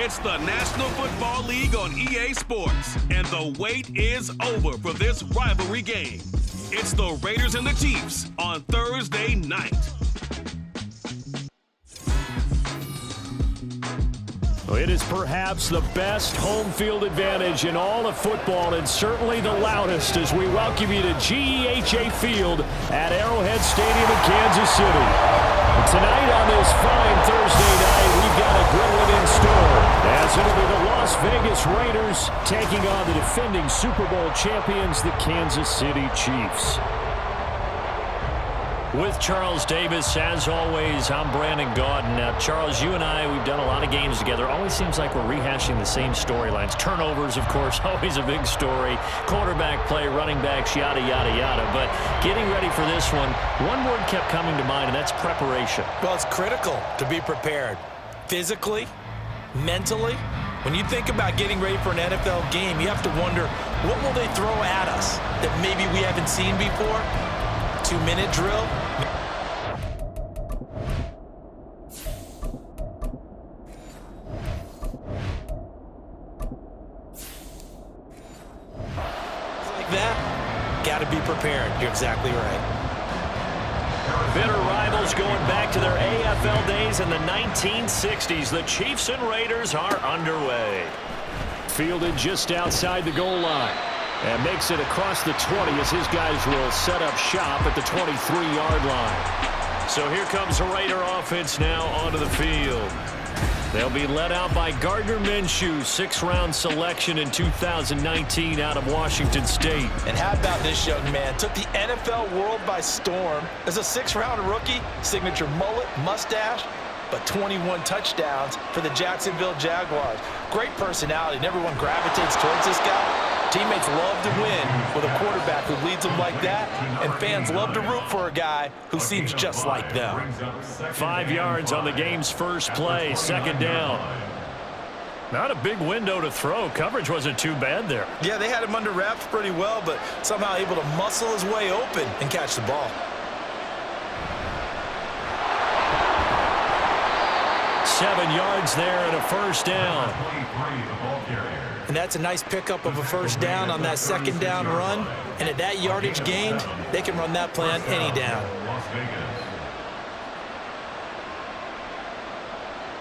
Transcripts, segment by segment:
It's the National Football League on EA Sports, and the wait is over for this rivalry game. It's the Raiders and the Chiefs on Thursday night. It is perhaps the best home field advantage in all of football, and certainly the loudest, as we welcome you to GEHA Field at Arrowhead Stadium in Kansas City. And tonight on this fine Thursday night, we've got a great one in store, as it'll be the Las Vegas Raiders taking on the defending Super Bowl champions, the Kansas City Chiefs. With Charles Davis, as always, I'm Brandon Gaudin. Now, Charles, you and I, we've done a lot of games together. Always seems like we're rehashing the same storylines. Turnovers, of course, always a big story. Quarterback play, running backs, yada, yada, yada. But getting ready for this one word kept coming to mind, and that's preparation. Well, it's critical to be prepared. Physically, mentally. When you think about getting ready for an NFL game, you have to wonder, what will they throw at us that maybe we haven't seen before? 2-minute drill. Like that, got to be prepared. You're exactly right. Bitter rivals going back to their AFL days in the 1960s. The Chiefs and Raiders are underway. Fielded just outside the goal line. And makes it across the 20 as his guys will set up shop at the 23-yard line. So here comes the Raider offense now onto the field. They'll be led out by Gardner Minshew, 6th-round selection in 2019 out of Washington State. And how about this young man? Took the NFL world by storm as a 6th-round rookie, signature mullet, mustache, but 21 touchdowns for the Jacksonville Jaguars. Great personality, and everyone gravitates towards this guy. Teammates love to win with a quarterback who leads them like that, and fans love to root for a guy who seems just like them. 5 yards on the game's first play, 2nd down. Not a big window to throw. Coverage wasn't too bad there. Yeah, they had him under wraps pretty well, but somehow able to muscle his way open and catch the ball. 7 yards there and a 1st down. And that's a nice pickup of a 1st down on that 2nd down run. And at that yardage gained, they can run that play on any down.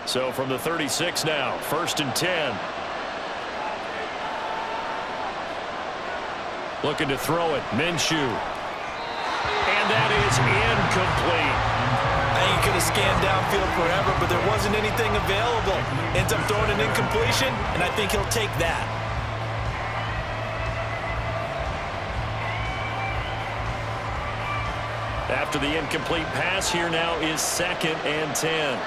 So from the 36 now, 1st and 10. Looking to throw it, Minshew. And that is incomplete. He could have scanned downfield forever, but there wasn't anything available. Ends up throwing an incompletion, and I think he'll take that. After the incomplete pass, here now is 2nd and 10.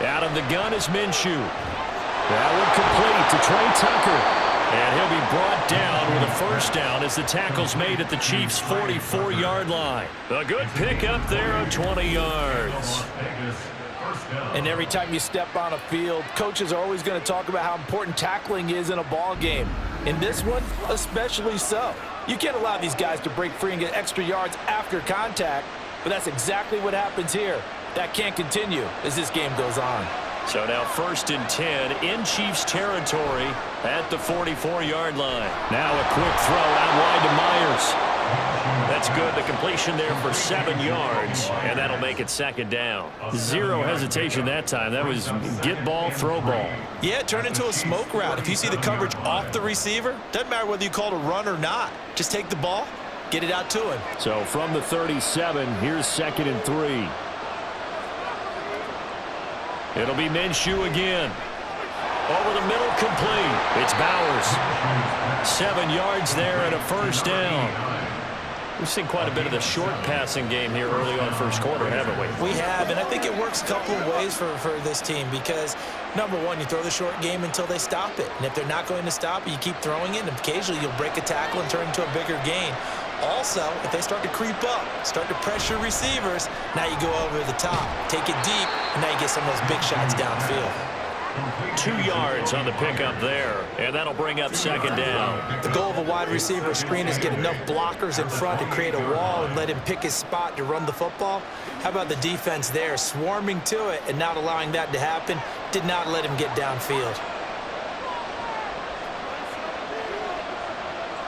Out of the gun is Minshew. That one complete to Trey Tucker. And he'll be brought down with a 1st down as the tackle's made at the Chiefs' 44-yard line. A good pickup there of 20 yards. And every time you step on a field, coaches are always going to talk about how important tackling is in a ball game. In this one, especially so. You can't allow these guys to break free and get extra yards after contact, but that's exactly what happens here. That can't continue as this game goes on. So now 1st and 10 in Chiefs territory at the 44-yard line. Now a quick throw out wide to Myers. That's good. The completion there for 7 yards, and that'll make it 2nd down. Zero hesitation that time. That was get ball, throw ball. Yeah, turn into a smoke route. If you see the coverage off the receiver, doesn't matter whether you call it a run or not. Just take the ball, get it out to him. So from the 37, here's 2nd and 3. It'll be Minshew again. Over the middle, complete. It's Bowers. 7 yards there and a 1st down. We've seen quite a bit of the short passing game here early on first quarter, haven't we? We have, and I think it works a couple of ways for this team because, number one, you throw the short game until they stop it. And if they're not going to stop it, you keep throwing it, and occasionally you'll break a tackle and turn it into a bigger gain. Also, if they start to creep up, start to pressure receivers, now you go over the top, take it deep, and now you get some of those big shots downfield. 2 yards on the pickup there, and that'll bring up second down. The goal of a wide receiver screen is get enough blockers in front to create a wall and let him pick his spot to run the football. How about the defense there, swarming to it and not allowing that to happen? Did not let him get downfield.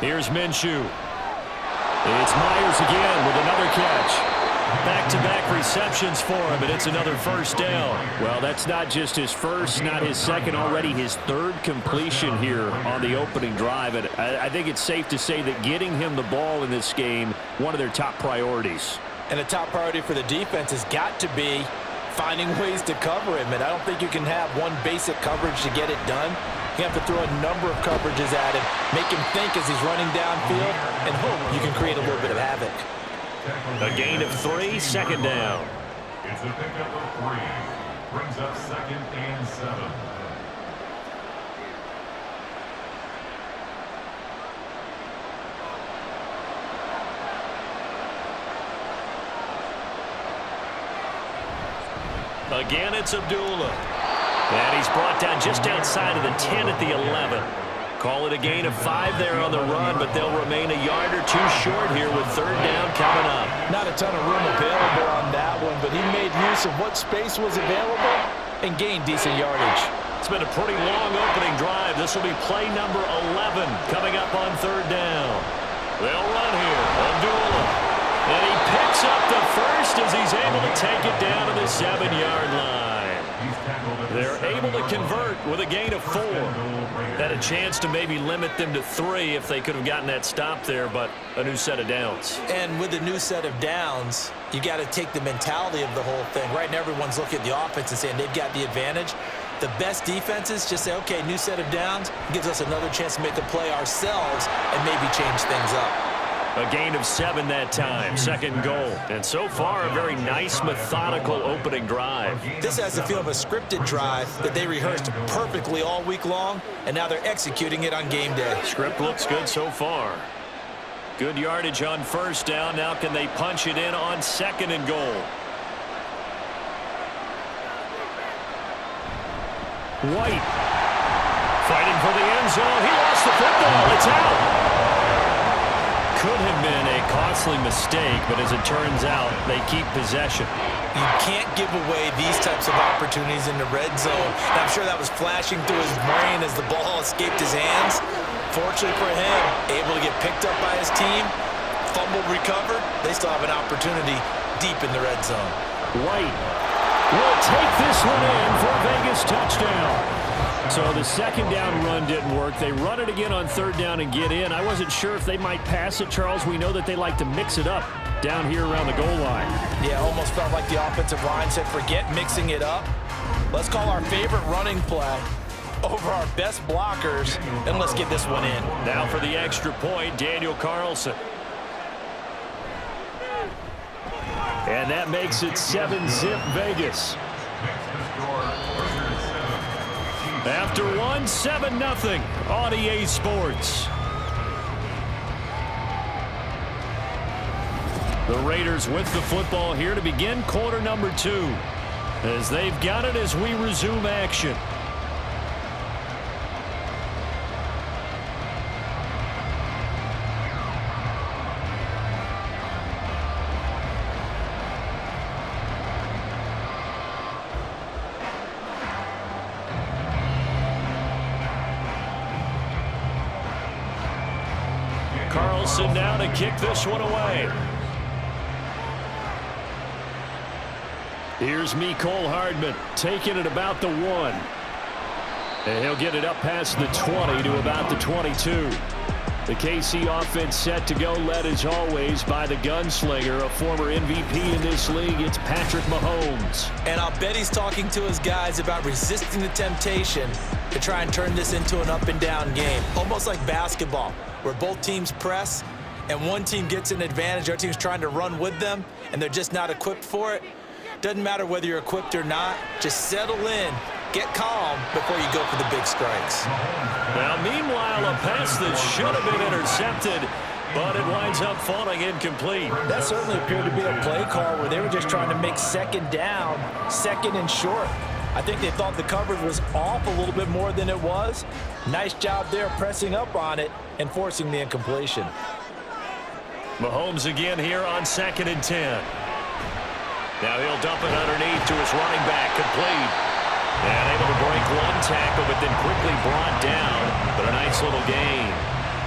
Here's Minshew. It's Myers again with another catch. Back-to-back receptions for him, and it's another first down. Well, that's not just his first, not his second, already his third completion here on the opening drive. And I think it's safe to say that getting him the ball in this game, one of their top priorities. And a top priority for the defense has got to be finding ways to cover him. And I don't think you can have one basic coverage to get it done. You have to throw a number of coverages at him, make him think as he's running downfield, and hope you can create a little bit of havoc. A gain of 3, second down. It's a pickup of 3. Brings up 2nd and 7. Again, it's Abdullah. And he's brought down just outside of the 10 at the 11. Call it a gain of 5 there on the run, but they'll remain a yard or 2 short here with third down coming up. Not a ton of room available on that one, but he made use of what space was available and gained decent yardage. It's been a pretty long opening drive. This will be play number 11 coming up on third down. They'll run here. Abdullah. And he picks up the first as he's able to take it down to the 7-yard line. They're able to convert with a gain of 4. Had a chance to maybe limit them to 3 if they could have gotten that stop there, but a new set of downs. And with the new set of downs, you got to take the mentality of the whole thing. Right now, everyone's looking at the offense and saying they've got the advantage. The best defenses just say, okay, new set of downs, gives us another chance to make a play ourselves and maybe change things up. A gain of 7 that time, second goal. And so far, a very nice, methodical opening drive. This has the feel of a scripted drive that they rehearsed perfectly all week long, and now they're executing it on game day. Script looks good so far. Good yardage on first down. Now can they punch it in on second and goal? White fighting for the end zone. He lost the football. It's out. Could have been a costly mistake, but as it turns out, they keep possession. You can't give away these types of opportunities in the red zone. And I'm sure that was flashing through his brain as the ball escaped his hands. Fortunately for him, able to get picked up by his team, fumbled, recovered. They still have an opportunity deep in the red zone. White will take this one in for a Vegas touchdown. So the second down run didn't work. They run it again on third down and get in. I wasn't sure if they might pass it, Charles. We know that they like to mix it up down here around the goal line. Yeah, almost felt like the offensive line said, forget mixing it up. Let's call our favorite running play over our best blockers, and let's get this one in. Now for the extra point, Daniel Carlson. And that makes it 7-zip Vegas. After 1, 7-0 on EA Sports. The Raiders with the football here to begin quarter number 2. As they've got it as we resume action. Carlson now to kick this one away. Here's Mecole Hardman taking it about the 1. And he'll get it up past the 20 to about the 22. The KC offense set to go, led as always by the gunslinger, a former MVP in this league. It's Patrick Mahomes. And I'll bet he's talking to his guys about resisting the temptation to try and turn this into an up-and-down game. Almost like basketball, where both teams press, and one team gets an advantage, the other team's trying to run with them, and they're just not equipped for it. Doesn't matter whether you're equipped or not. Just settle in, get calm before you go for the big strikes. Now, meanwhile, a pass that should have been intercepted, but it winds up falling incomplete. That certainly appeared to be a play call where they were just trying to make second down, second and short. I think they thought the coverage was off a little bit more than it was. Nice job there pressing up on it and forcing the incompletion. Mahomes again here on 2nd and 10. Now he'll dump it underneath to his running back, complete. And able to break one tackle, but then quickly brought down. But a nice little gain.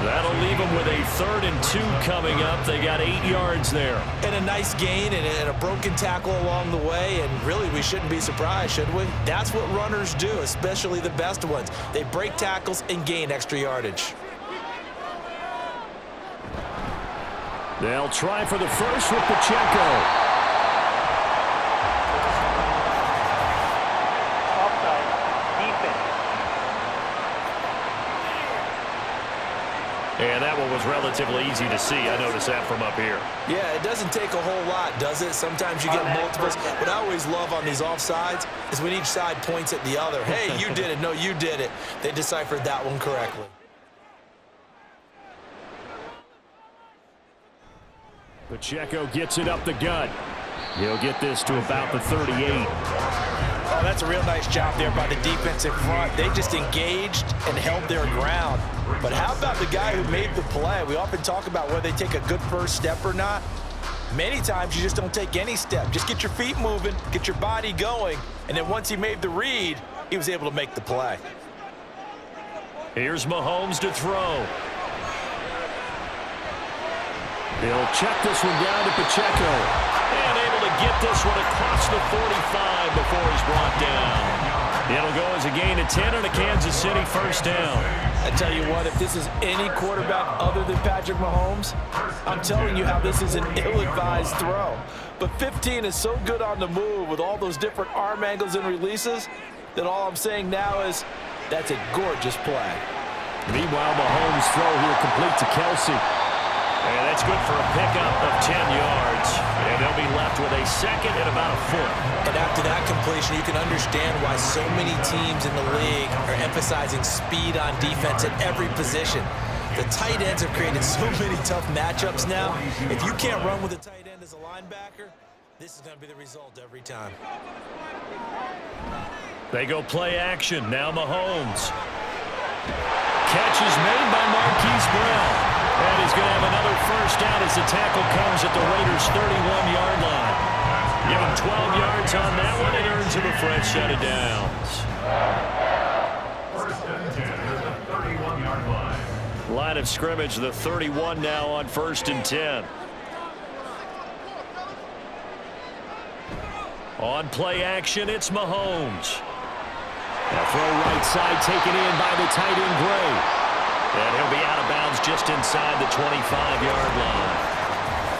That'll leave them with a 3rd and 2 coming up. They got 8 yards there. And a nice gain and a broken tackle along the way. And really, we shouldn't be surprised, should we? That's what runners do, especially the best ones. They break tackles and gain extra yardage. They'll try for the first with Pacheco. And that one was relatively easy to see. I noticed that from up here. Yeah, it doesn't take a whole lot, does it? Sometimes you get multiples. What I always love on these offsides is when each side points at the other. Hey, you did it. No, you did it. They deciphered that one correctly. Pacheco gets it up the gut. He'll get this to about the 38. Oh, that's a real nice job there by the defensive front. They just engaged and held their ground. But how about the guy who made the play? We often talk about whether they take a good first step or not. Many times you just don't take any step. Just get your feet moving, get your body going, and then once he made the read, he was able to make the play. Here's Mahomes to throw. He'll check this one down to Pacheco. And able to get this one across the 45 before he's brought down. It'll go as a gain of 10 and a Kansas City first down. I tell you what, if this is any quarterback other than Patrick Mahomes, I'm telling you how this is an ill-advised throw. But 15 is so good on the move with all those different arm angles and releases that all I'm saying now is that's a gorgeous play. Meanwhile, Mahomes' throw here complete to Kelsey. And that's good for a pickup of 10 yards. And they'll be left with a 2nd and about a 4th. And after that completion, you can understand why so many teams in the league are emphasizing speed on defense at every position. The tight ends have created so many tough matchups now. If you can't run with a tight end as a linebacker, this is going to be the result every time. They go play action. Now Mahomes. Catch is made by Marquise Brown. And he's going to have another first down as the tackle comes at the Raiders' 31-yard line. Give him 12 yards on that one and earns him a fresh set of downs. First and 10 at the 31-yard line. Line of scrimmage, the 31 now on 1st and 10. On play action, it's Mahomes. A throw right side taken in by the tight end Gray. And he'll be out of bounds just inside the 25-yard line.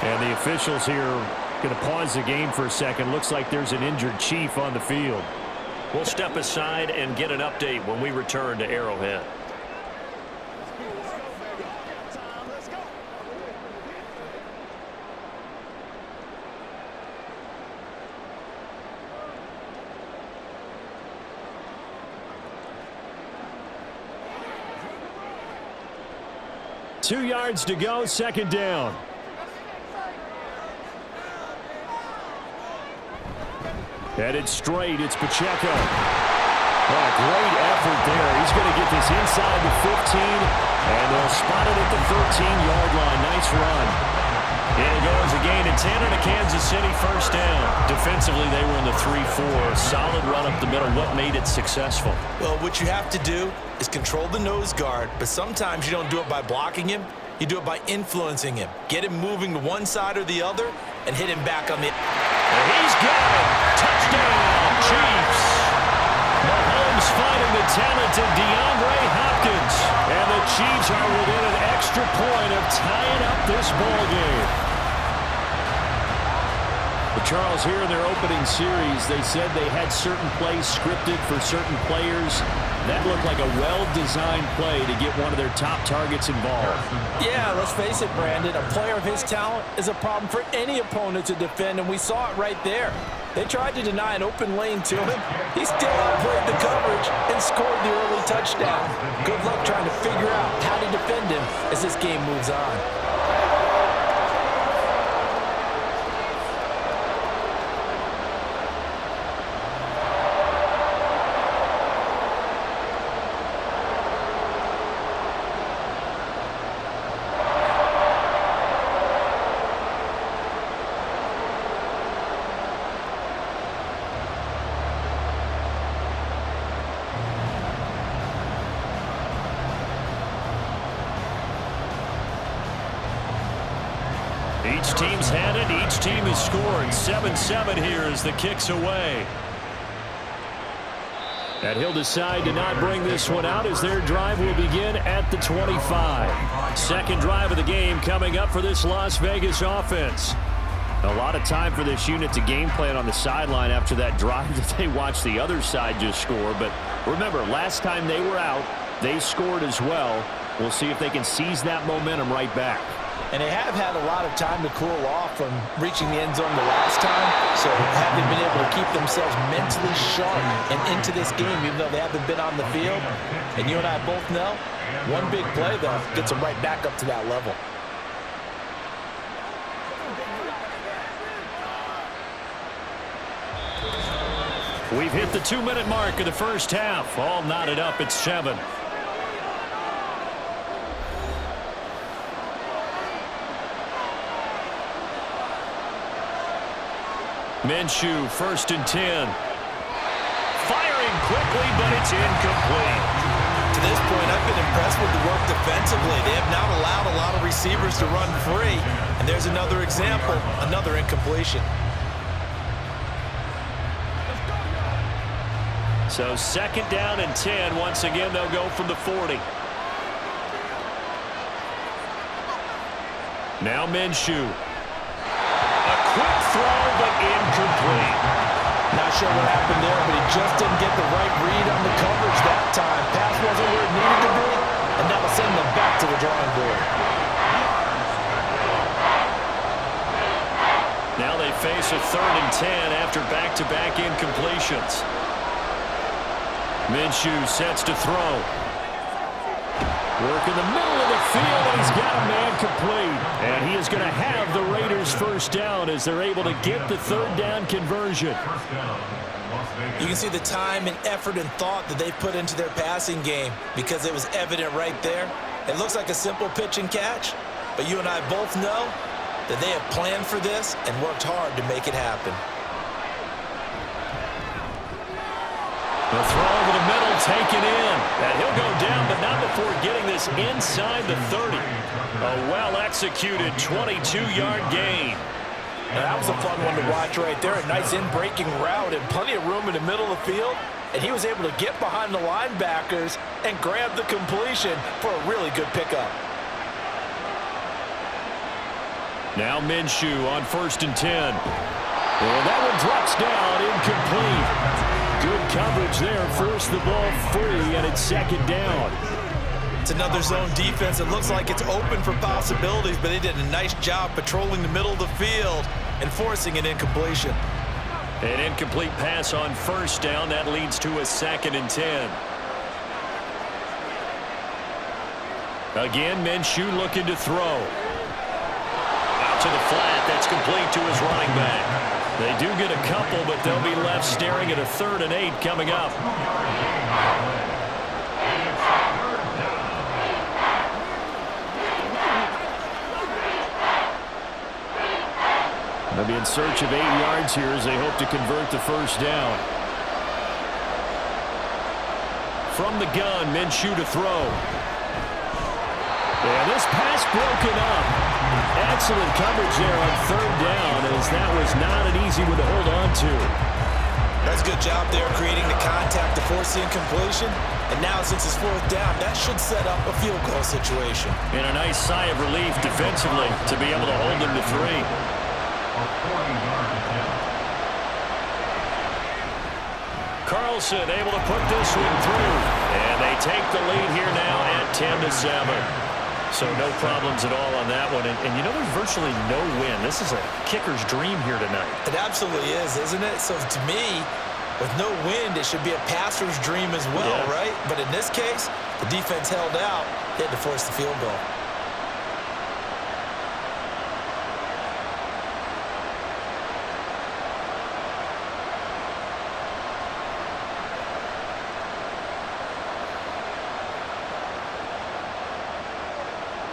And the officials here going to pause the game for a second. Looks like there's an injured Chief on the field. We'll step aside and get an update when we return to Arrowhead. Two yards to go, 2nd down. Headed straight, it's Pacheco. Oh, great effort there. He's going to get this inside the 15, and they'll spot it at the 13-yard line. Nice run. It'll go as a gain of 10 and a Kansas City first down. Defensively, they were in the 3-4. Solid run up the middle. What made it successful? Well, what you have to do is control the nose guard, but sometimes you don't do it by blocking him. You do it by influencing him. Get him moving to one side or the other and hit him back on the... And he's got it. Touchdown, Chiefs. Mahomes finding the talented DeAndre Hopkins. And the Chiefs are within an extra point of tying up this ball game. But Charles, here in their opening series, they said they had certain plays scripted for certain players. That looked like a well-designed play to get one of their top targets involved. Yeah, let's face it, Brandon. A player of his talent is a problem for any opponent to defend, and we saw it right there. They tried to deny an open lane to him. He still outplayed the coverage and scored the early touchdown. Good luck trying to figure out how to defend him as this game moves on. Each team's had it. Each team has scored. 7-7 here as the kick's away. And he'll decide to not bring this one out as their drive will begin at the 25. Second drive of the game coming up for this Las Vegas offense. A lot of time for this unit to game plan on the sideline after that drive that they watched the other side just score. But remember, last time they were out, they scored as well. We'll see if they can seize that momentum right back. And they have had a lot of time to cool off from reaching the end zone the last time. So have they been able to keep themselves mentally sharp and into this game, even though they haven't been on the field? And you and I both know, one big play, though, gets them right back up to that level. We've hit the 2-minute mark of the first half. All knotted up at 7. Minshew, 1st and 10. Firing quickly, but it's incomplete. To this point, I've been impressed with the work defensively. They have not allowed a lot of receivers to run free. And there's another example, another incompletion. So 2nd down and 10. Once again, they'll go from the 40. Now Minshew. A quick throw, but incomplete. Not sure what happened there, but he just didn't get the right read on the coverage that time. Pass wasn't where it needed to be, and that'll send them back to the drawing board. Now they face a 3rd and 10 after back-to-back incompletions. Minshew sets to throw. Work in the middle of the field, and he's got a man complete. And he is going to have the Raiders' first down as they're able to get the 3rd down conversion. You can see the time and effort and thought that they put into their passing game because it was evident right there. It looks like a simple pitch and catch, but you and I both know that they have planned for this and worked hard to make it happen. The throw over the middle taken in. And he'll go down, but not before getting this inside the 30. A well-executed 22-yard gain. Now, that was a fun one to watch right there. A nice in-breaking route and plenty of room in the middle of the field. And he was able to get behind the linebackers and grab the completion for a really good pickup. Now Minshew on 1st and 10. And that one drops down, incomplete. Good coverage there, forced the ball free, and it's 2nd down. It's another zone defense. It looks like it's open for possibilities, but they did a nice job patrolling the middle of the field and forcing an incompletion. An incomplete pass on 1st down. That leads to a 2nd and 10. Again, Minshew looking to throw. Out to the flat. That's complete to his running back. They do get a couple, but they'll be left staring at a 3rd and 8 coming up. They'll be in search of 8 yards here as they hope to convert the 1st down. From the gun, Minshew to throw. And this pass broken up. Excellent coverage there on 3rd down, as that was not an easy one to hold on to. That's a good job there creating the contact to force the incompletion. And now since it's 4th down, that should set up a field goal situation. And a nice sigh of relief defensively to be able to hold them to 3. Carlson able to put this one through. And they take the lead here now at 10-7. So no problems at all on that one. And you know, there's virtually no win. This is a kicker's dream here tonight. It absolutely is, isn't it? So to me, with no wind, it should be a passer's dream as well, yeah. Right? But in this case, the defense held out. They had to force the field goal.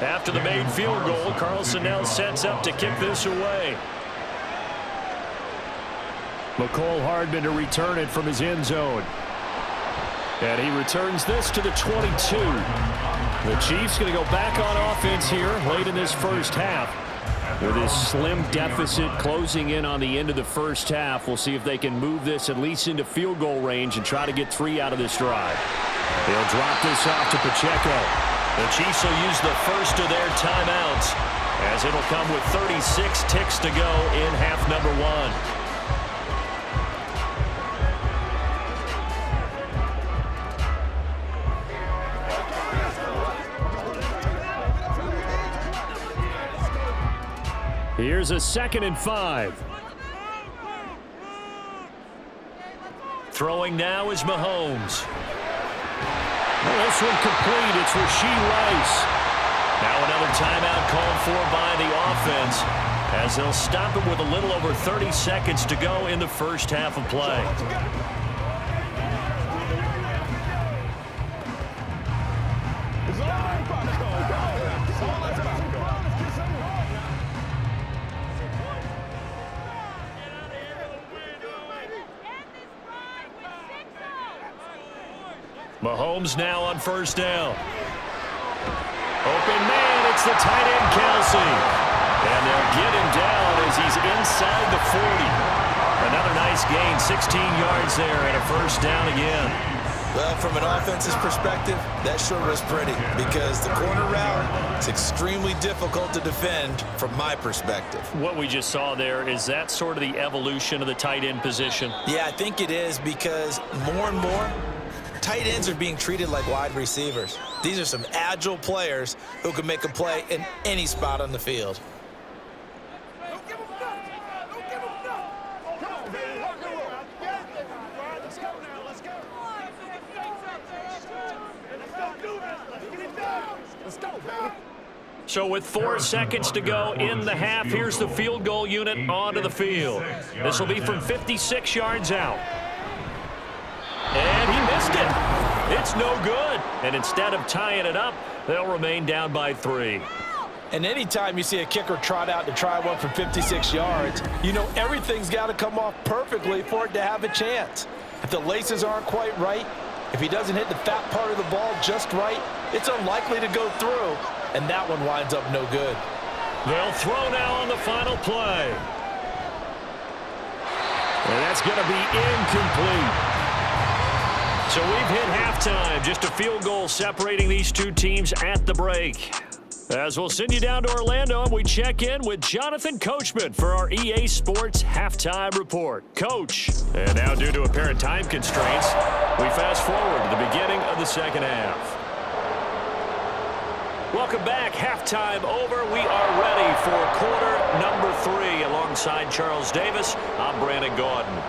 After the made field goal, Carlson now sets up to kick this away. McCole Hardman to return it from his end zone. And he returns this to the 22. The Chiefs going to go back on offense here late in this first half. With his slim deficit closing in on the end of the first half, we'll see if they can move this at least into field goal range and try to get 3 out of this drive. They'll drop this off to Pacheco. The Chiefs will use the first of their timeouts, as it'll come with 36 ticks to go in half number 1. Here's a 2nd and 5. Throwing now is Mahomes. Well, this one complete. It's Rashee Rice. Now another timeout called for by the offense, as they'll stop it with a little over 30 seconds to go in the first half of play. Mahomes now on first down. Open man, it's the tight end, Kelsey. And they'll get him down as he's inside the 40. Another nice gain, 16 yards there, and a first down again. Well, from an offense's perspective, that sure was pretty, because the corner route is extremely difficult to defend from my perspective. What we just saw there, is that sort of the evolution of the tight end position? Yeah, I think it is, because more and more, tight ends are being treated like wide receivers. These are some agile players who can make a play in any spot on the field. So with 4 seconds to go in the half, here's the field goal unit onto the field. This will be from 56 yards out. And he missed it. It's no good. And instead of tying it up, they'll remain down by 3. And anytime you see a kicker trot out to try one from 56 yards, you know everything's got to come off perfectly for it to have a chance. If the laces aren't quite right, if he doesn't hit the fat part of the ball just right, it's unlikely to go through, and that one winds up no good. They'll throw now on the final play. And that's going to be incomplete. So we've hit halftime. Just a field goal separating these two teams at the break. As we'll send you down to Orlando, and we check in with Jonathan Coachman for our EA Sports Halftime Report. Coach. And now, due to apparent time constraints, we fast forward to the beginning of the second half. Welcome back. Halftime over. We are ready for quarter number 3. Alongside Charles Davis, I'm Brandon Gordon.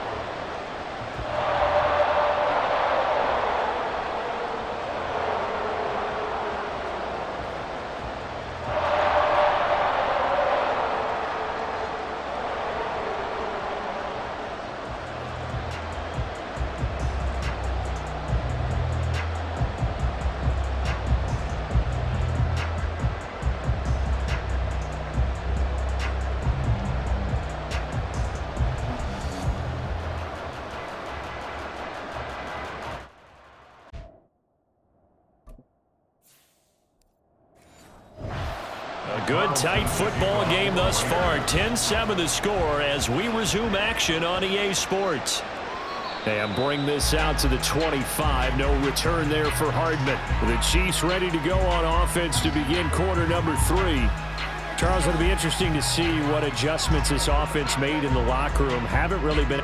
Good, tight football game thus far. 10-7 the score as we resume action on EA Sports. And bring this out to the 25. No return there for Hardman. The Chiefs ready to go on offense to begin quarter number 3. Charles, it'll be interesting to see what adjustments this offense made in the locker room. Haven't really been...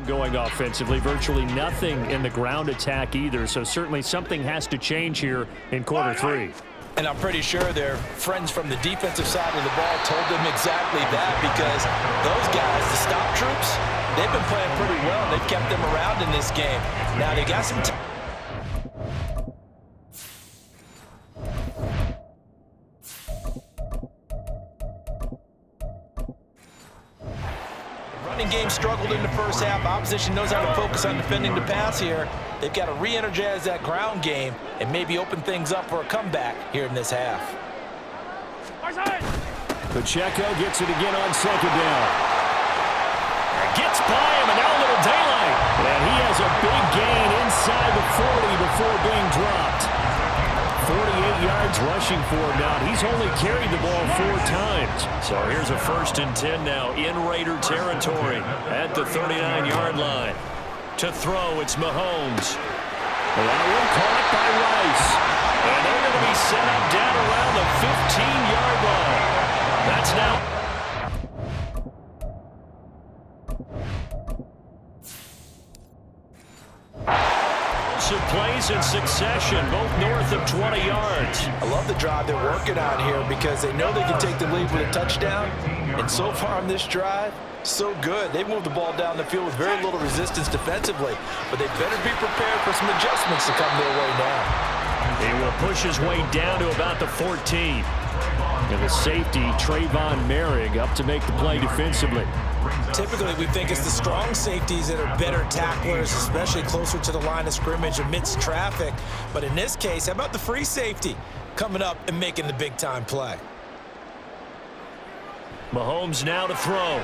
going offensively, virtually nothing in the ground attack either, so certainly something has to change here in quarter 3. And I'm pretty sure their friends from the defensive side of the ball told them exactly that, because those guys, the stop troops, they've been playing pretty well. They've kept them around in this game. Now they got some time. Game struggled in the first half. Opposition knows how to focus on defending the pass here. They've got to re-energize that ground game and maybe open things up for a comeback here in this half. Pacheco gets it again on second down. gets by him, and now a little daylight. And he has a big gain inside the 40 before being dropped. 48 yards rushing for him now. He's only carried the ball 4 times. So here's a 1st and 10 now in Raider territory at the 39-yard line. To throw, it's Mahomes. That one caught by Rice. And they're going to be set up down around the 15-yard line. That's now. Plays in succession, both north of 20 yards. I love the drive they're working on here because they know they can take the lead with a touchdown. And so far on this drive, so good. They've moved the ball down the field with very little resistance defensively, but they better be prepared for some adjustments to come their way now. He will push his way down to about the 14. And the safety, Trayvon Merrick, up to make the play defensively. Typically, we think it's the strong safeties that are better tacklers, especially closer to the line of scrimmage amidst traffic. But in this case, how about the free safety coming up and making the big-time play? Mahomes now to throw.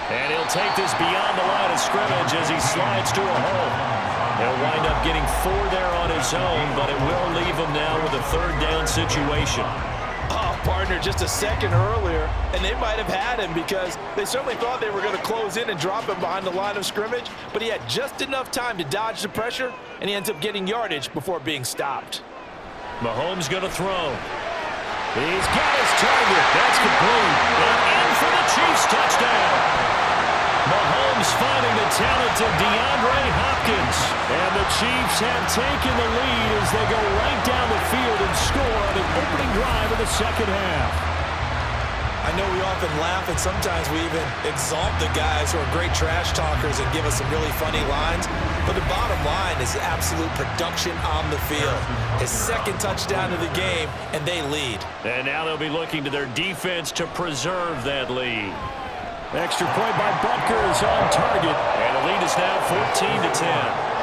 And he'll take this beyond the line of scrimmage as he slides to a hole. He'll wind up getting 4 there on his own, but it will leave him now with a 3rd down situation. Oh, partner, just a second earlier, and they might have had him because they certainly thought they were going to close in and drop him behind the line of scrimmage, but he had just enough time to dodge the pressure, and he ends up getting yardage before being stopped. Mahomes going to throw. He's got his target. That's complete. And in for the Chiefs touchdown. Mahomes finding the talented DeAndre Hopkins. And the Chiefs have taken the lead as they go right down the field and score on the opening drive of the second half. I know we often laugh, and sometimes we even exalt the guys who are great trash talkers and give us some really funny lines. But the bottom line is absolute production on the field. His 2nd touchdown of the game, and they lead. And now they'll be looking to their defense to preserve that lead. Extra point by Butker is on target. And the lead is now 14-10.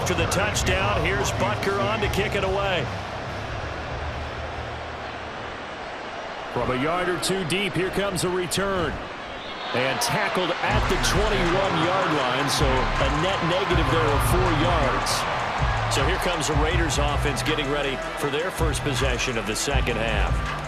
After the touchdown, here's Butker on to kick it away. From a yard or 2 deep, here comes a return. And tackled at the 21-yard line, so a net negative there of 4 yards. So here comes the Raiders offense getting ready for their first possession of the second half.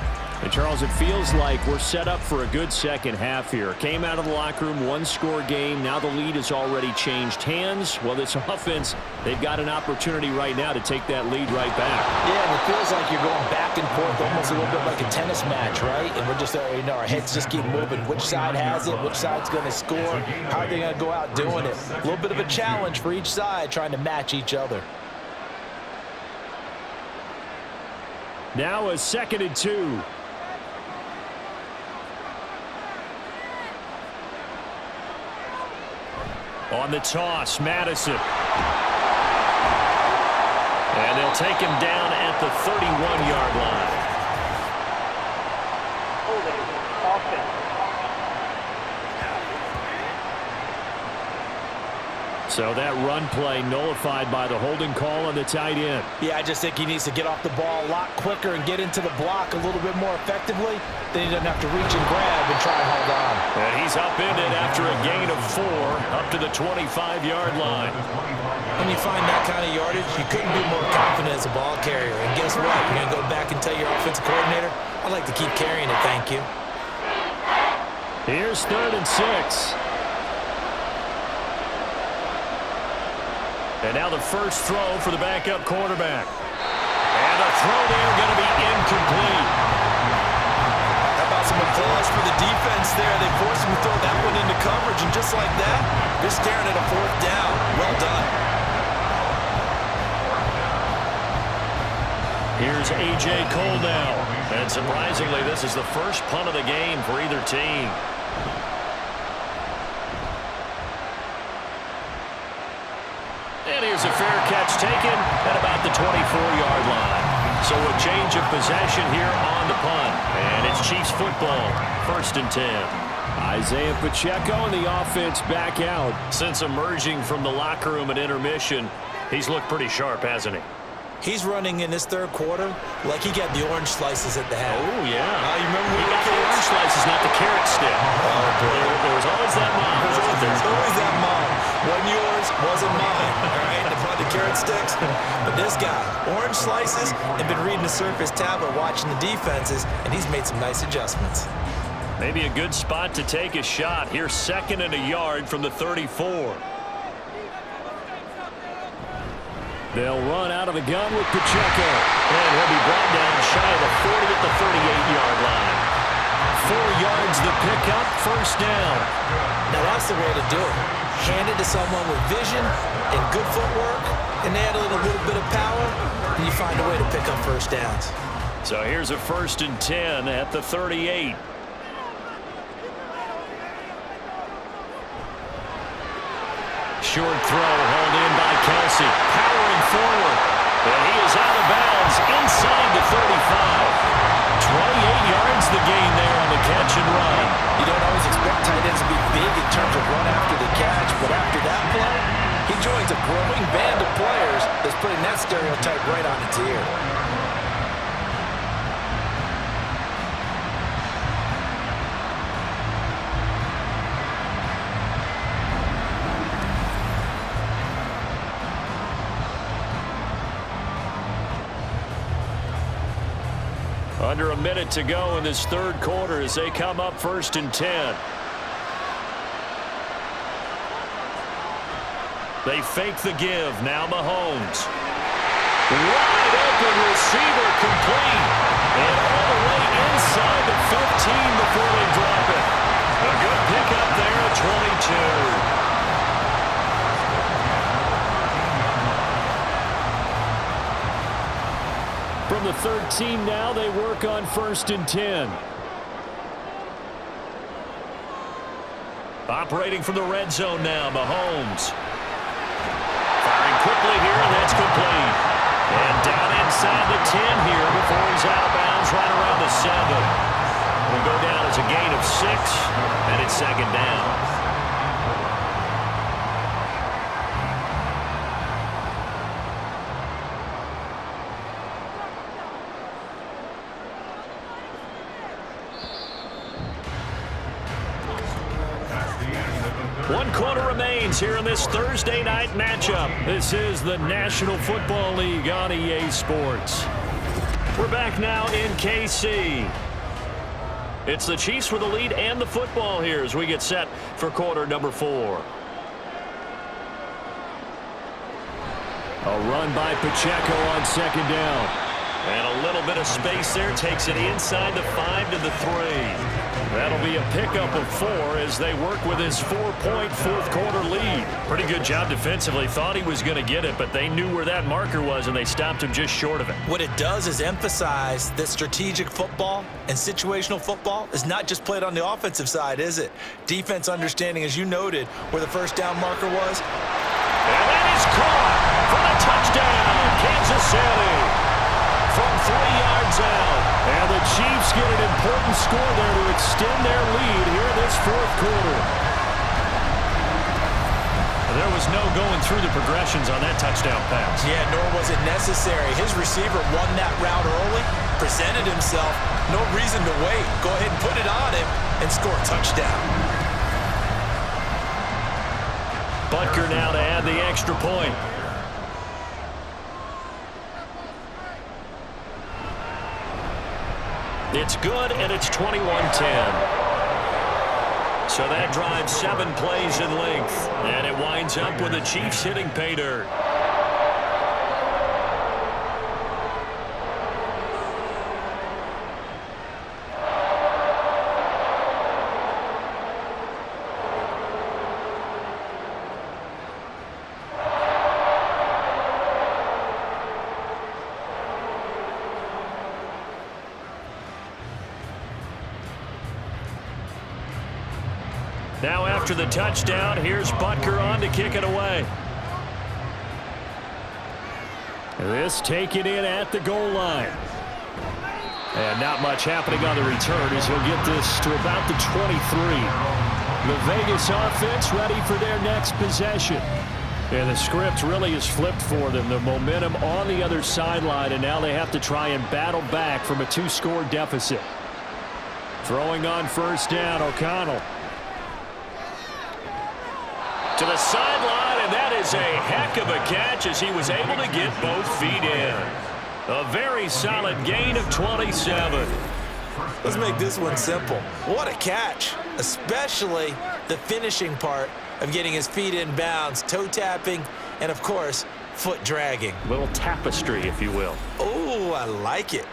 And Charles, it feels like we're set up for a good second half here. Came out of the locker room, 1-score game. Now the lead has already changed hands. Well, this offense, they've got an opportunity right now to take that lead right back. Yeah, and it feels like you're going back and forth almost a little bit like a tennis match, right? And we're just, our heads just keep moving. Which side has it? Which side's going to score? How are they going to go out doing it? A little bit of a challenge for each side trying to match each other. Now a 2nd and 2. On the toss, Madison. And they'll take him down at the 31-yard line. So that run play nullified by the holding call on the tight end. Yeah, I just think he needs to get off the ball a lot quicker and get into the block a little bit more effectively. Then he doesn't have to reach and grab and try and hold on. And he's upended after a gain of 4 up to the 25-yard line. When you find that kind of yardage, you couldn't be more confident as a ball carrier. And guess what? You're going to go back and tell your offensive coordinator, I'd like to keep carrying it, thank you. Here's 3rd and 6. And now the first throw for the backup quarterback. And the throw there going to be incomplete. How about some applause for the defense there? They forced him to throw that one into coverage, and just like that, they're staring at a 4th down. Well done. Here's A.J. Cole now. And surprisingly, this is the first punt of the game for either team. And here's a fair catch taken at about the 24-yard line. So a change of possession here on the punt. And it's Chiefs football, 1st and 10. Isaiah Pacheco and the offense back out. Since emerging from the locker room at intermission, he's looked pretty sharp, hasn't he? He's running in this third quarter like he got the orange slices at the half. Oh, yeah. You remember when he got the orange slices, not the carrot stick. Oh, boy. There was always that mom. There's always that mom. Wasn't yours, wasn't mine. All right, they brought the carrot sticks. But this guy, orange slices, and been reading the Surface tablet, watching the defenses, and he's made some nice adjustments. Maybe a good spot to take a shot. Here's 2nd and a yard from the 34. They'll run out of the gun with Pacheco. And he'll be brought down shy of the 40 at the 38-yard line. 4 yards the pickup, 1st down. Now that's the way to do it. Hand it to someone with vision and good footwork, and add a little bit of power, and you find a way to pick up 1st downs. So here's a 1st and 10 at the 38. Short throw hauled in by Kelsey. Powering forward. And he is out of bounds inside the 35. 28 yards the gain there on the catch and run. You don't always expect tight ends to be big in terms of run after the catch, but after that play, he joins a growing band of players that's putting that stereotype right on its ear. Under a minute to go in this third quarter as they come up 1st and 10. They fake the give. Now Mahomes. Wide open receiver complete. And all the way inside the 15 before they drop it. A good pickup there at 22. From the 13 now, they work on 1st and 10. Operating from the red zone now, Mahomes. Firing quickly here, and that's complete. And down inside the 10 here before he's out of bounds right around the 7. Will go down as a gain of 6, and it's 2nd down. One quarter remains here in this Thursday night matchup. This is the National Football League on EA Sports. We're back now in KC. It's the Chiefs with the lead and the football here as we get set for quarter number 4. A run by Pacheco on 2nd down. And a little bit of space there takes it inside the 5 to the 3. That'll be a pickup of 4 as they work with his 4-point fourth quarter lead. Pretty good job defensively. Thought he was going to get it, but they knew where that marker was, and they stopped him just short of it. What it does is emphasize that strategic football and situational football is not just played on the offensive side, is it? Defense understanding, as you noted, where the 1st down marker was. And that is caught for the touchdown, Kansas City. From 3 yards out. And the Chiefs get an important score there to extend their lead here this 4th quarter. There was no going through the progressions on that touchdown pass. Yeah, nor was it necessary. His receiver won that route early, presented himself. No reason to wait. Go ahead and put it on him and score a touchdown. Butker now to add the extra point. It's good, and it's 21-10. So that drives 7 plays in length, and it winds up with the Chiefs hitting pay dirt. Now after the touchdown, here's Butker on to kick it away. This taken in at the goal line. And not much happening on the return as he'll get this to about the 23. The Vegas offense ready for their next possession. And the script really is flipped for them. The momentum on the other sideline, and now they have to try and battle back from a 2-score deficit. Throwing on first down, O'Connell. To the sideline, and that is a heck of a catch as he was able to get both feet in. A very solid gain of 27. Let's make this one simple. What a catch, especially the finishing part of getting his feet in bounds, toe tapping, and of course, foot dragging. Little tapestry, if you will. Oh, I like it.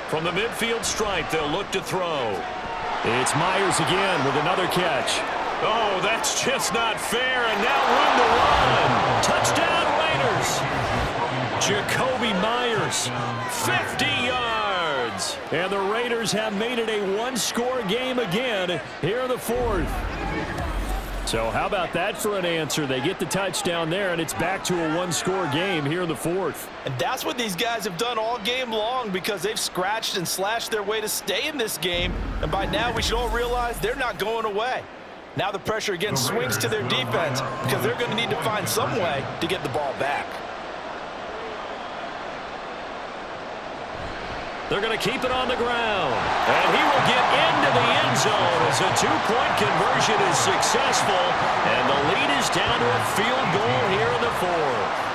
From the midfield stripe, they'll look to throw. It's Myers again with another catch. Oh, that's just not fair, and now room to run. Touchdown, Raiders. Jacoby Myers, 50 yards. And the Raiders have made it a one-score game again here in the fourth. So how about that for an answer? They get the touchdown there, and it's back to a one-score game here in the fourth. And that's what these guys have done all game long because they've scratched and slashed their way to stay in this game. And by now, we should all realize they're not going away. Now the pressure again swings to their defense because they're going to need to find some way to get the ball back. They're going to keep it on the ground. And he will get into the end zone as a two-point conversion is successful. And the lead is down to a field goal here in the fourth.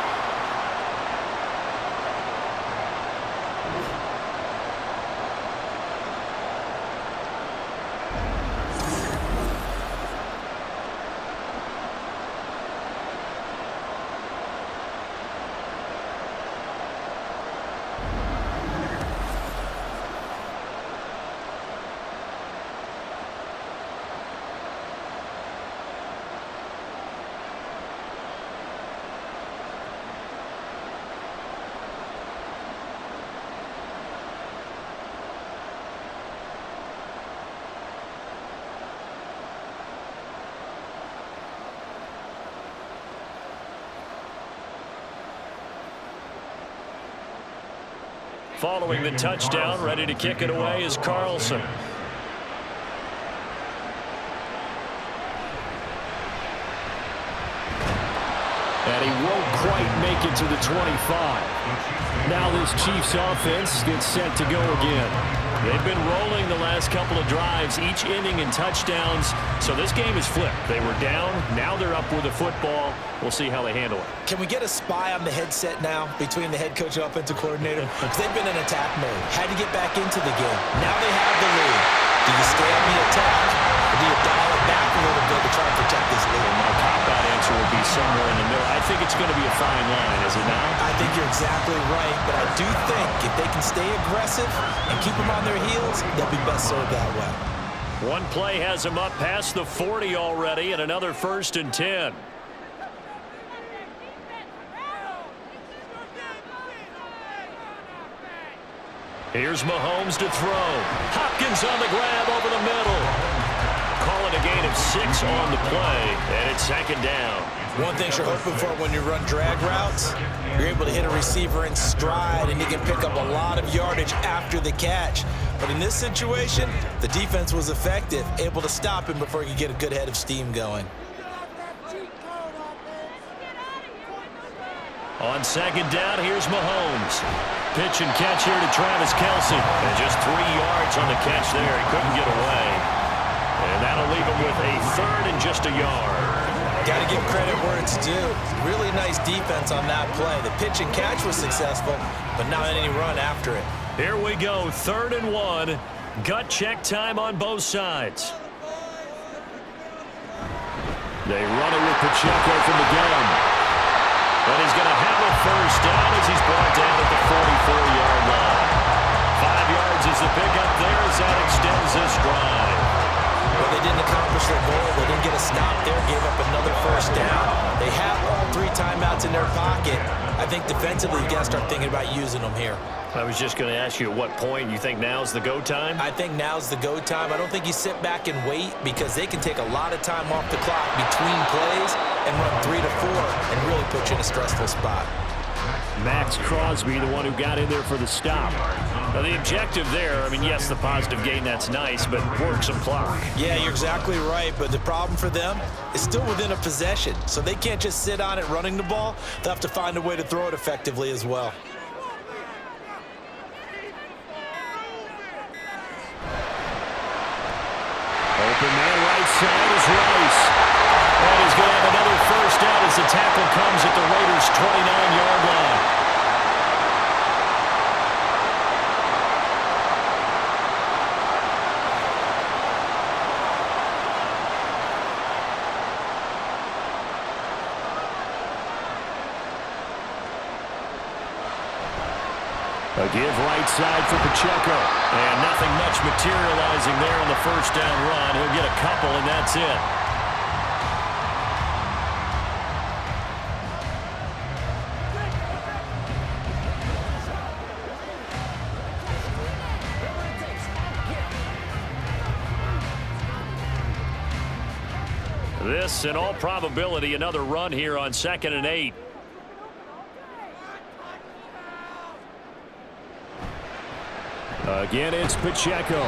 Following the touchdown, ready to kick it away is Carlson. And he won't quite make it to the 25. Now this Chiefs offense gets set to go again. They've been rolling the last couple of drives, each inning in touchdowns. So this game is flipped. They were down. Now they're up with the football. We'll see how they handle it. Can we get a spy on the headset now between the head coach and offensive coordinator? Because they've been in attack mode. Had to get back into the game. Now they have the lead. Do you stay on the attack, or do you dial it back a little bit to try and protect this lead? My cop-out answer would be somewhere in the middle. I think it's going to be a fine line, is it not? I think you're exactly right, but I do think if they can stay aggressive and keep them on their heels, they'll be best served that way. One play has them up past the 40 already, and another 1st and 10. Here's Mahomes to throw. Hopkins on the grab over the middle. Call it a gain of 6 on the play, and it's 2nd down. One thing you're hoping for when you run drag routes, you're able to hit a receiver in stride, and you can pick up a lot of yardage after the catch. But in this situation, the defense was effective, able to stop him before he could get a good head of steam going. On 2nd down, here's Mahomes. Pitch and catch here to Travis Kelce. And just 3 yards on the catch there. He couldn't get away. And that'll leave him with a 3rd and just a yard. Got to give credit where it's due. Really nice defense on that play. The pitch and catch was successful, but not any run after it. Here we go, 3rd and 1. Gut check time on both sides. They run it with Pacheco from the gun. And he's going to have a 1st down as he's brought down at the 44-yard line. 5 yards is the pickup there as that extends this drive. Well, they didn't accomplish their goal. They didn't get a stop there, gave up another 1st down. They have all 3 timeouts in their pocket. I think defensively you got to start thinking about using them here. I was just going to ask you at what point you think now's the go time? I think now's the go time. I don't think you sit back and wait because they can take a lot of time off the clock between plays and run 3 to 4 and really put you in a stressful spot. Max Crosby, the one who got in there for the stop. Now, the objective there, I mean, yes, the positive gain, that's nice, but work some clock. Yeah, you're exactly right, but the problem for them is still within a possession, so they can't just sit on it running the ball. They'll have to find a way to throw it effectively as well. Open man right side is Rice. And he's going to have another first down as the tackle comes at the Raiders' 29-yard line. A give right side for Pacheco. And nothing much materializing there on the first down run. He'll get a couple, and that's it. This, in all probability, another run here on 2nd and 8. Again, it's Pacheco.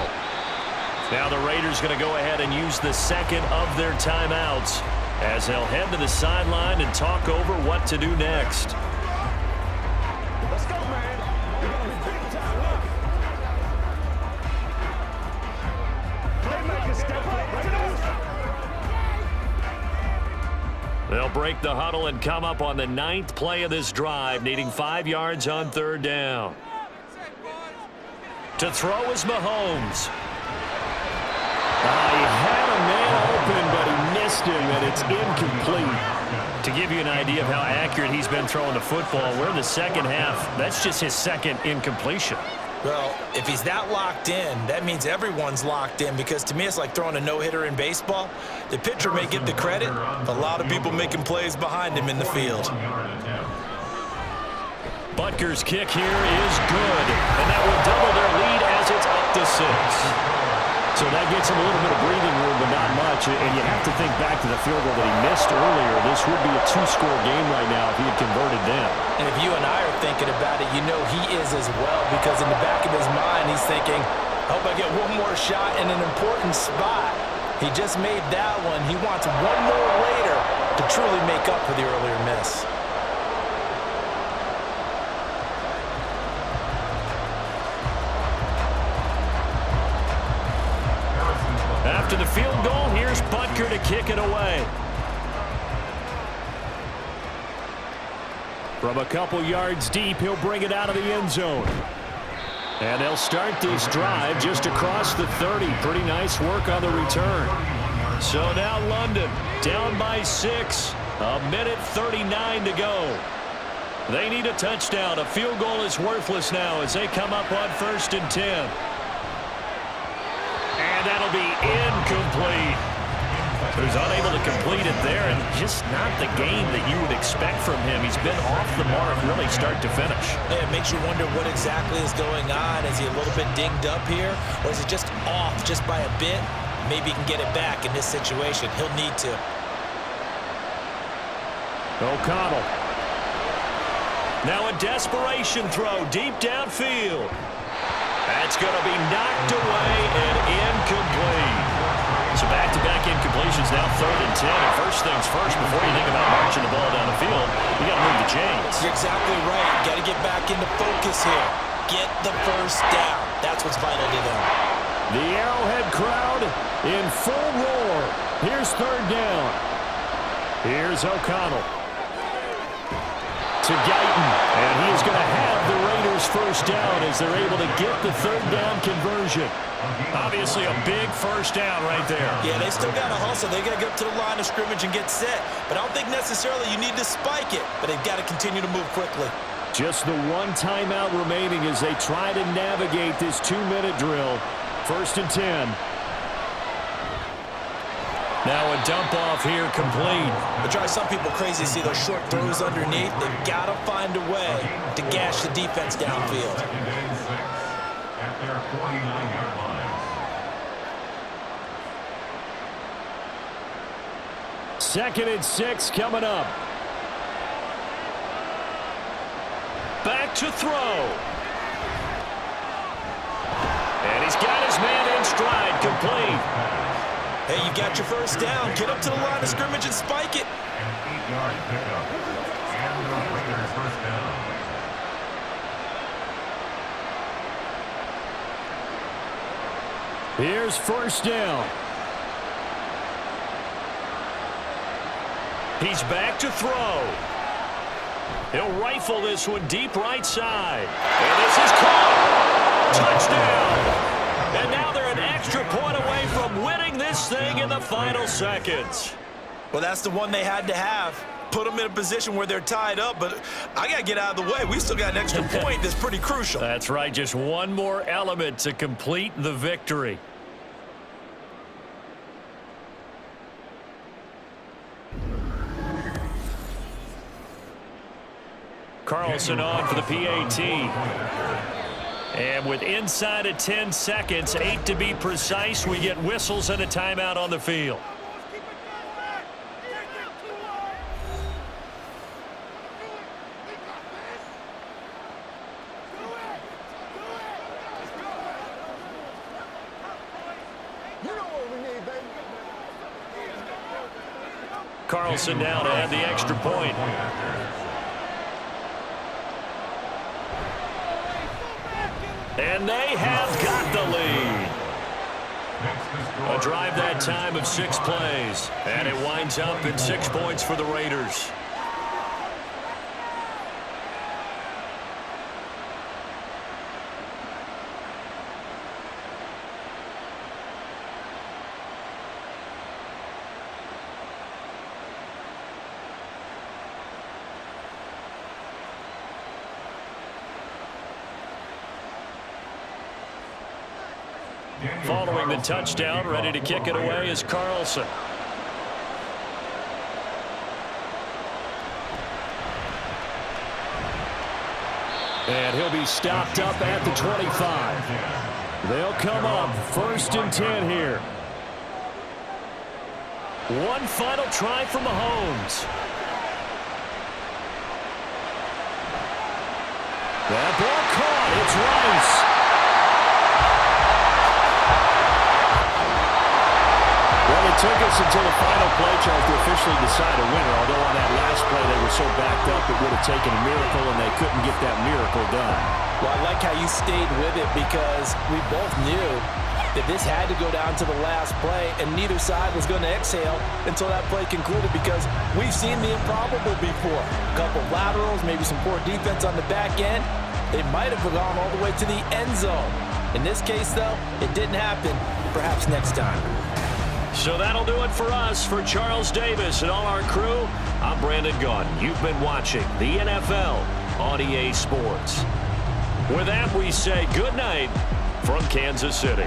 Now the Raiders going to go ahead and use the second of their timeouts as they'll head to the sideline and talk over what to do next. Let's go, man. We're going to be big time. Playmaker step up. They'll break the huddle and come up on the 9th play of this drive, needing 5 yards on 3rd down. To throw is Mahomes. He had a man open, but he missed him, and it's incomplete. To give you an idea of how accurate he's been throwing the football, we're in the second half. That's just his second incompletion. Well, if he's that locked in, that means everyone's locked in because to me it's like throwing a no-hitter in baseball. The pitcher may get the credit, but a lot of people making plays behind him in the field. Butker's kick here is good, and that will double their lead as it's up to 6. So that gets him a little bit of breathing room, but not much. And you have to think back to the field goal that he missed earlier. This would be a 2-score game right now if he had converted them. And if you and I are thinking about it, you know he is as well because in the back of his mind he's thinking, I hope I get one more shot in an important spot. He just made that one. He wants one more later to truly make up for the earlier miss. After the field goal, here's Butker to kick it away. From a couple yards deep, he'll bring it out of the end zone. And they'll start this drive just across the 30. Pretty nice work on the return. So now London down by 6. A minute 39 to go. They need a touchdown. A field goal is worthless now as they come up on 1st and 10. And that'll be incomplete. Who's unable to complete it there, and just not the game that you would expect from him. He's been off the mark really start to finish. Yeah, it makes you wonder what exactly is going on. Is he a little bit dinged up here, or is it just off just by a bit? Maybe he can get it back in this situation. He'll need to. O'Connell. Now a desperation throw deep downfield. That's going to be knocked away and incomplete. So back-to-back incompletions now 3rd and 10. And first things first, before you think about marching the ball down the field, you got to move the chains. You're exactly right. Got to get back into focus here. Get the first down. That's what's vital to them. The Arrowhead crowd in full roar. Here's 3rd down. Here's O'Connell. To Guyton, and he is going to have the Raiders first down as they're able to get the 3rd down conversion. Obviously a big first down right there. Yeah, they still got to hustle. They got to get up to the line of scrimmage and get set. But I don't think necessarily you need to spike it, but they've got to continue to move quickly. Just the one timeout remaining as they try to navigate this 2-minute drill. 1st and 10. Now a dump off here complete. It drives some people crazy to see those short throws underneath. They've got to find a way to gash the defense downfield. Second and 6 at their 49-yard line. Second and 6 coming up. Back to throw. And he's got his man in stride, complete. Hey, you got your first down. Get up to the line of scrimmage and spike it. An 8-yard pickup. And the Raiders first down. Here's first down. He's back to throw. He'll rifle this one deep right side. And this is caught. Touchdown. And now they're an extra point away from winning this thing in the final seconds. Well, that's the one they had to have. Put them in a position where they're tied up, but I got to get out of the way. We still got an extra point that's pretty crucial. That's right, just one more element to complete the victory. Carlson on for the PAT. And with inside of 10 seconds, 8 to be precise, we get whistles and a timeout on the field. Carlson now to add the extra point. And they have got the lead. A drive that time of 6 plays. And it winds up in 6 points for the Raiders. Following the touchdown, ready to kick it away is Carlson. And he'll be stopped up at the 25. They'll come up first and 10 here. One final try from Mahomes. That ball caught. It's Rice. Well, it took us until the final play, Charles, to officially decide a winner. Although on that last play they were so backed up it would have taken a miracle, and they couldn't get that miracle done. Well, I like how you stayed with it because we both knew that this had to go down to the last play, and neither side was going to exhale until that play concluded because we've seen the improbable before. A couple laterals, maybe some poor defense on the back end. They might have gone all the way to the end zone. In this case, though, it didn't happen. Perhaps next time. So that'll do it for us. For Charles Davis and all our crew, I'm Brandon Gaudin. You've been watching the NFL on EA Sports. With that, we say good night from Kansas City.